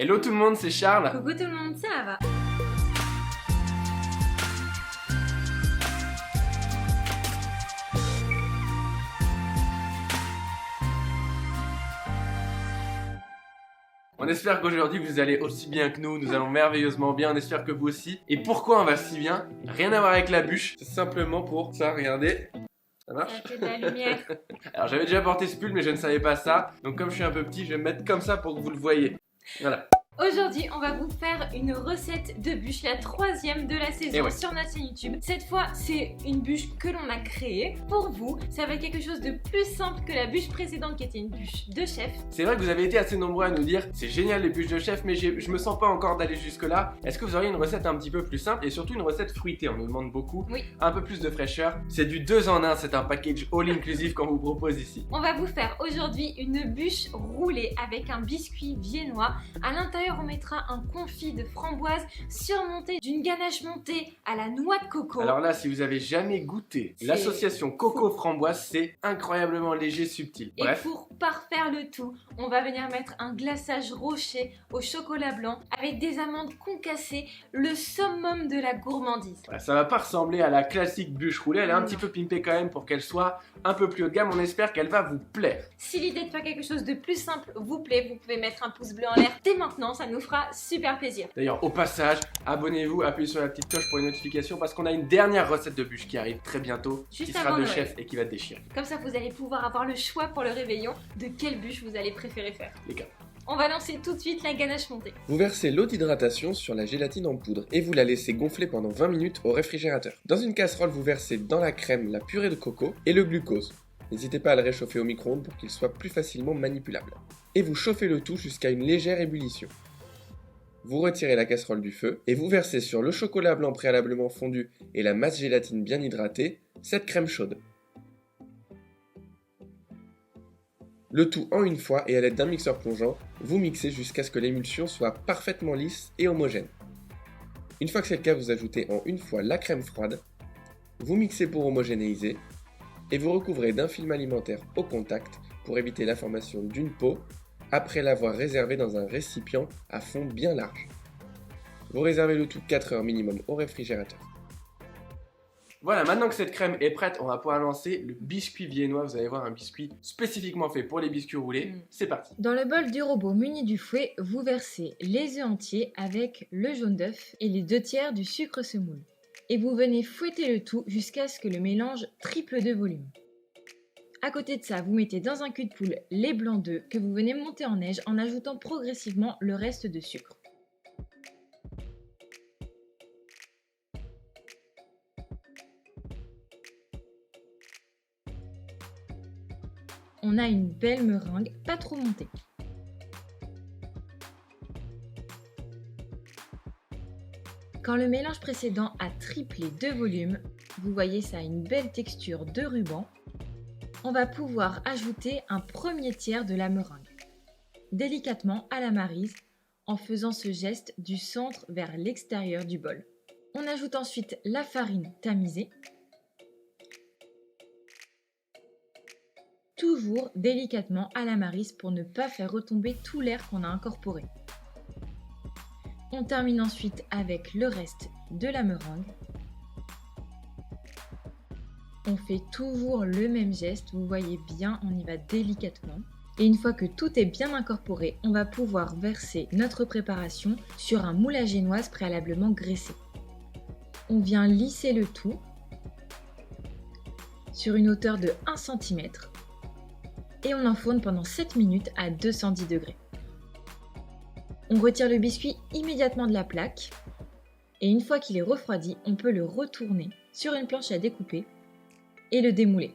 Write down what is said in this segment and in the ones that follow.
Hello tout le monde, c'est Charles. Coucou tout le monde, c'est Ava. On espère qu'aujourd'hui vous allez aussi bien que nous allons merveilleusement bien, on espère que vous aussi. Et pourquoi on va si bien? Rien à voir avec la bûche, c'est simplement pour ça, regardez. Ça marche? Ça fait de la lumière. Alors j'avais déjà porté ce pull mais je ne savais pas ça, donc comme je suis un peu petit, je vais me mettre comme ça pour que vous le voyez. Voilà. Aujourd'hui, on va vous faire une recette de bûche, la troisième de la saison ouais. sur notre chaîne YouTube. Cette fois, c'est une bûche que l'on a créée pour vous. Ça va être quelque chose de plus simple que la bûche précédente qui était une bûche de chef. C'est vrai que vous avez été assez nombreux à nous dire c'est génial les bûches de chef, mais je me sens pas encore d'aller jusque là. Est-ce que vous auriez une recette un petit peu plus simple et surtout une recette fruitée? On nous demande beaucoup. Oui. Un peu plus de fraîcheur. C'est du 2 en 1, c'est un package all inclusive qu'on vous propose ici. On va vous faire aujourd'hui une bûche roulée avec un biscuit viennois. À l'intérieur, on mettra un confit de framboise surmonté d'une ganache montée à la noix de coco. Alors là, si vous avez jamais goûté l'association coco-framboise, c'est incroyablement léger, subtil. Bref. Et pour parfaire le tout, on va venir mettre un glaçage rocher au chocolat blanc avec des amandes concassées, le summum de la gourmandise. Voilà, ça va pas ressembler à la classique bûche roulée, elle est un petit peu pimpée quand même pour qu'elle soit un peu plus haut de gamme. On espère qu'elle va vous plaire. Si l'idée de faire quelque chose de plus simple vous plaît, vous pouvez mettre un pouce bleu en l'air dès maintenant, ça nous fera super plaisir. D'ailleurs, au passage, abonnez-vous, appuyez sur la petite cloche pour les notifications parce qu'on a une dernière recette de bûche qui arrive très bientôt, Juste qui sera avant de Noël. chef et qui va te déchirer. Comme ça, vous allez pouvoir avoir le choix pour le réveillon de quelle bûche vous allez préférer faire. Les gars. On va lancer tout de suite la ganache montée. Vous versez l'eau d'hydratation sur la gélatine en poudre et vous la laissez gonfler pendant 20 minutes au réfrigérateur. Dans une casserole, vous versez dans la crème la purée de coco et le glucose. N'hésitez pas à le réchauffer au micro-ondes pour qu'il soit plus facilement manipulable. Et vous chauffez le tout jusqu'à une légère ébullition. Vous retirez la casserole du feu et vous versez sur le chocolat blanc préalablement fondu et la masse gélatine bien hydratée, cette crème chaude. Le tout en une fois et à l'aide d'un mixeur plongeant, vous mixez jusqu'à ce que l'émulsion soit parfaitement lisse et homogène. Une fois que c'est le cas, vous ajoutez en une fois la crème froide, vous mixez pour homogénéiser et vous recouvrez d'un film alimentaire au contact pour éviter la formation d'une peau après l'avoir réservé dans un récipient à fond bien large. Vous réservez le tout 4 heures minimum au réfrigérateur. Voilà, maintenant que cette crème est prête, on va pouvoir lancer le biscuit viennois. Vous allez voir, un biscuit spécifiquement fait pour les biscuits roulés. C'est parti. Dans le bol du robot muni du fouet, vous versez les œufs entiers avec le jaune d'œuf et les 2/3 du sucre semoule. Et vous venez fouetter le tout jusqu'à ce que le mélange triple de volume. À côté de ça, vous mettez dans un cul de poule les blancs d'œufs que vous venez monter en neige en ajoutant progressivement le reste de sucre. On a une belle meringue, pas trop montée. Quand le mélange précédent a triplé de volume, vous voyez ça a une belle texture de ruban, on va pouvoir ajouter un premier tiers de la meringue, délicatement à la maryse, en faisant ce geste du centre vers l'extérieur du bol. On ajoute ensuite la farine tamisée, toujours délicatement à la maryse pour ne pas faire retomber tout l'air qu'on a incorporé. On termine ensuite avec le reste de la meringue. On fait toujours le même geste, vous voyez bien, on y va délicatement. Et une fois que tout est bien incorporé, on va pouvoir verser notre préparation sur un moule à génoise préalablement graissé. On vient lisser le tout sur une hauteur de 1 cm et on enfourne pendant 7 minutes à 210 degrés. On retire le biscuit immédiatement de la plaque et une fois qu'il est refroidi, on peut le retourner sur une planche à découper et le démouler.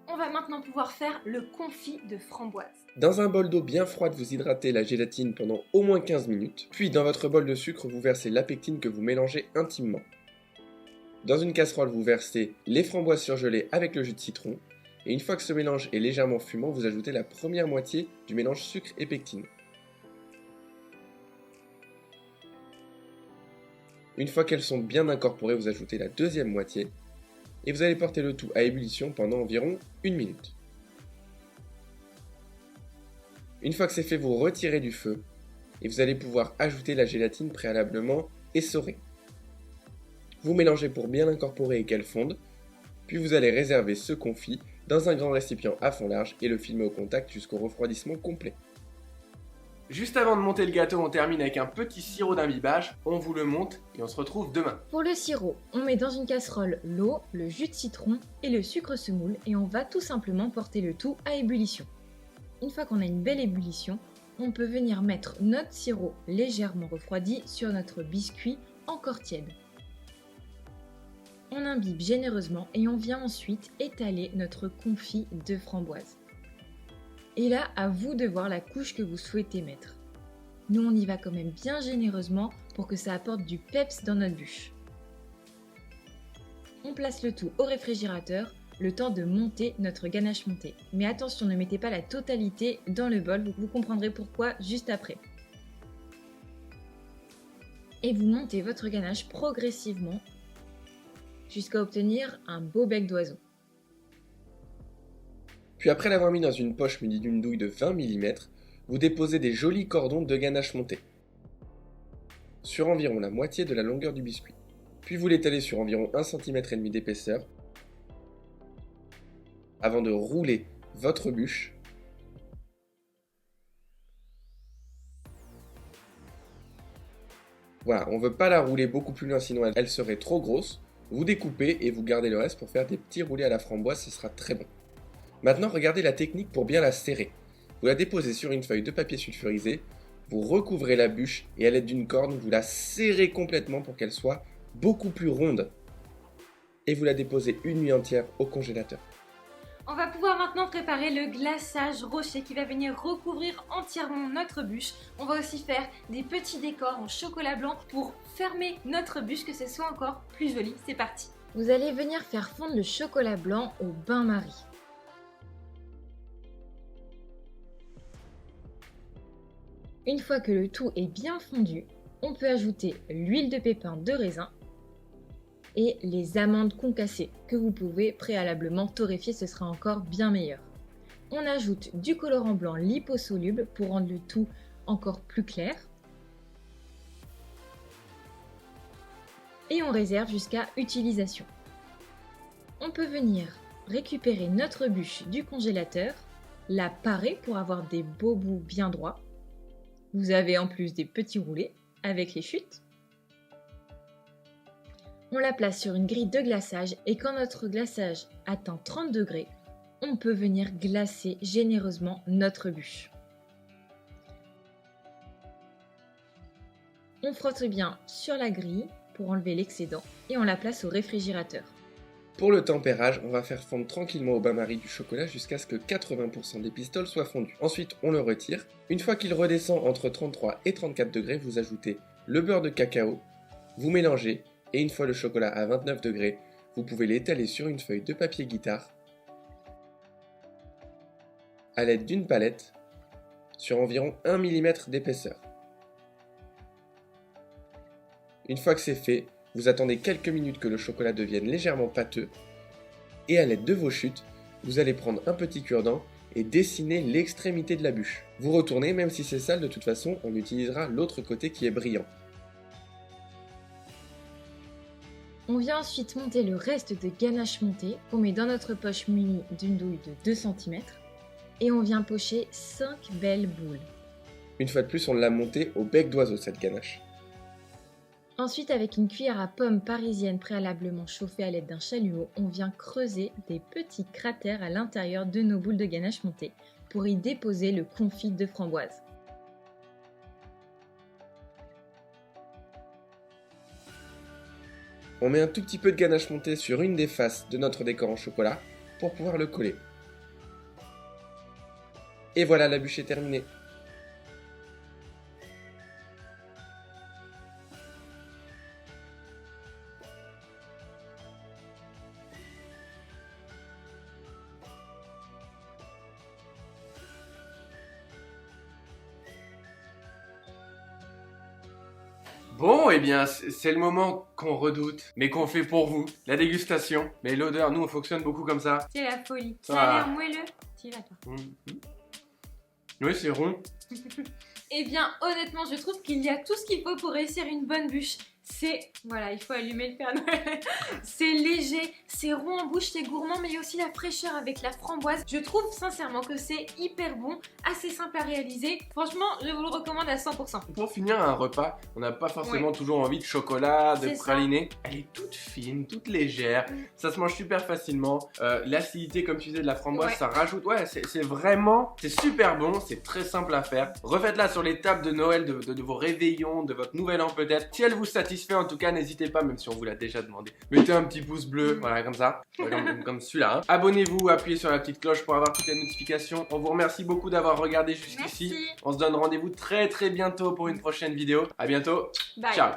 On va maintenant pouvoir faire le confit de framboise. Dans un bol d'eau bien froide, vous hydratez la gélatine pendant au moins 15 minutes, puis dans votre bol de sucre, vous versez la pectine que vous mélangez intimement. Dans une casserole, vous versez les framboises surgelées avec le jus de citron, et une fois que ce mélange est légèrement fumant, vous ajoutez la première moitié du mélange sucre et pectine. Une fois qu'elles sont bien incorporées, vous ajoutez la deuxième moitié, et vous allez porter le tout à ébullition pendant environ 1 minute. Une fois que c'est fait, vous retirez du feu et vous allez pouvoir ajouter la gélatine préalablement essorée. Vous mélangez pour bien l'incorporer et qu'elle fonde, puis vous allez réserver ce confit dans un grand récipient à fond large et le filmer au contact jusqu'au refroidissement complet. Juste avant de monter le gâteau, on termine avec un petit sirop d'imbibage. On vous le monte et on se retrouve demain. Pour le sirop, on met dans une casserole l'eau, le jus de citron et le sucre semoule et on va tout simplement porter le tout à ébullition. Une fois qu'on a une belle ébullition, on peut venir mettre notre sirop légèrement refroidi sur notre biscuit encore tiède. On imbibe généreusement et on vient ensuite étaler notre confit de framboise. Et là, à vous de voir la couche que vous souhaitez mettre. Nous, on y va quand même bien généreusement pour que ça apporte du peps dans notre bûche. On place le tout au réfrigérateur, le temps de monter notre ganache montée. Mais attention, ne mettez pas la totalité dans le bol, vous comprendrez pourquoi juste après. Et vous montez votre ganache progressivement jusqu'à obtenir un beau bec d'oiseau. Puis après l'avoir mis dans une poche munie d'une douille de 20 mm, vous déposez des jolis cordons de ganache montée sur environ la moitié de la longueur du biscuit. Puis vous l'étalez sur environ 1,5 cm d'épaisseur avant de rouler votre bûche Voilà, on ne veut pas la rouler beaucoup plus loin sinon elle serait trop grosse. Vous découpez et vous gardez le reste pour faire des petits roulés à la framboise, ce sera très bon. Maintenant, regardez la technique pour bien la serrer. Vous la déposez sur une feuille de papier sulfurisé, vous recouvrez la bûche et à l'aide d'une corde, vous la serrez complètement pour qu'elle soit beaucoup plus ronde. Et vous la déposez une nuit entière au congélateur. On va pouvoir maintenant préparer le glaçage rocher qui va venir recouvrir entièrement notre bûche. On va aussi faire des petits décors en chocolat blanc pour fermer notre bûche, que ce soit encore plus joli. C'est parti! Vous allez venir faire fondre le chocolat blanc au bain-marie. Une fois que le tout est bien fondu, on peut ajouter l'huile de pépin de raisin et les amandes concassées que vous pouvez préalablement torréfier, ce sera encore bien meilleur. On ajoute du colorant blanc liposoluble pour rendre le tout encore plus clair. Et on réserve jusqu'à utilisation. On peut venir récupérer notre bûche du congélateur, la parer pour avoir des beaux bouts bien droits. Vous avez en plus des petits roulés avec les chutes. On la place sur une grille de glaçage et quand notre glaçage atteint 30 degrés, on peut venir glacer généreusement notre bûche. On frotte bien sur la grille pour enlever l'excédent et on la place au réfrigérateur. Pour le tempérage, on va faire fondre tranquillement au bain-marie du chocolat jusqu'à ce que 80% des pistoles soient fondues. Ensuite, on le retire. Une fois qu'il redescend entre 33 et 34 degrés, vous ajoutez le beurre de cacao, vous mélangez et une fois le chocolat à 29 degrés, vous pouvez l'étaler sur une feuille de papier guitare à l'aide d'une palette sur environ 1 mm d'épaisseur. Une fois que c'est fait, vous attendez quelques minutes que le chocolat devienne légèrement pâteux et à l'aide de vos chutes, vous allez prendre un petit cure-dent et dessiner l'extrémité de la bûche. Vous retournez, même si c'est sale, de toute façon, on utilisera l'autre côté qui est brillant. On vient ensuite monter le reste de ganache montée qu'on met dans notre poche munie d'une douille de 2 cm et on vient pocher 5 belles boules. Une fois de plus, on l'a montée au bec d'oiseau cette ganache. Ensuite, avec une cuillère à pomme parisienne préalablement chauffée à l'aide d'un chalumeau, on vient creuser des petits cratères à l'intérieur de nos boules de ganache montée pour y déposer le confit de framboise. On met un tout petit peu de ganache montée sur une des faces de notre décor en chocolat pour pouvoir le coller. Et voilà, la bûche est terminée. Bon, eh bien, c'est le moment qu'on redoute, mais qu'on fait pour vous, la dégustation. Mais l'odeur, nous, on fonctionne beaucoup comme ça. C'est la folie. Ah. Ça a l'air moelleux. T'y vas, toi. Oui, c'est rond. Eh bien, honnêtement, je trouve qu'il y a tout ce qu'il faut pour réussir une bonne bûche. C'est, voilà, il faut allumer le Père Noël. C'est léger, c'est rond en bouche, c'est gourmand, mais il y a aussi la fraîcheur avec la framboise. Je trouve sincèrement que c'est hyper bon, assez simple à réaliser. Franchement, je vous le recommande à 100%. Pour finir un repas, on n'a pas forcément toujours envie de chocolat, de C'est ça. praliné. Elle est toute fine, toute légère. Ça se mange super facilement. L'acidité, comme tu disais, de la framboise, Ouais. ça rajoute. Ouais, c'est vraiment, c'est super bon. C'est très simple à faire. Refaites-la sur les tables de Noël, de vos réveillons, de votre nouvel an peut-être. Si elle vous satisfait, en tout cas, n'hésitez pas, même si on vous l'a déjà demandé. Mettez un petit pouce bleu, voilà, comme ça, comme celui-là. Hein. Abonnez-vous, appuyez sur la petite cloche pour avoir toutes les notifications. On vous remercie beaucoup d'avoir regardé jusqu'ici. Merci. On se donne rendez-vous très bientôt pour une prochaine vidéo. À bientôt. Bye. Ciao.